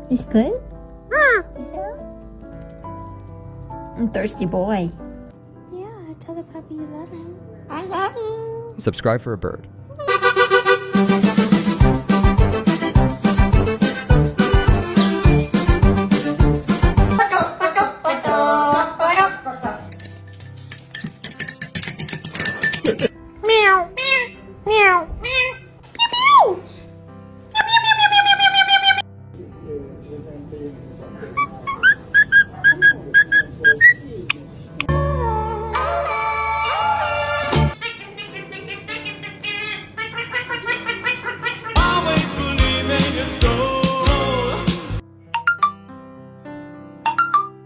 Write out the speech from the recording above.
He's good? Yeah. Thirsty boy. Yeah, tell the puppy you love him. I love him. Subscribe for a bird.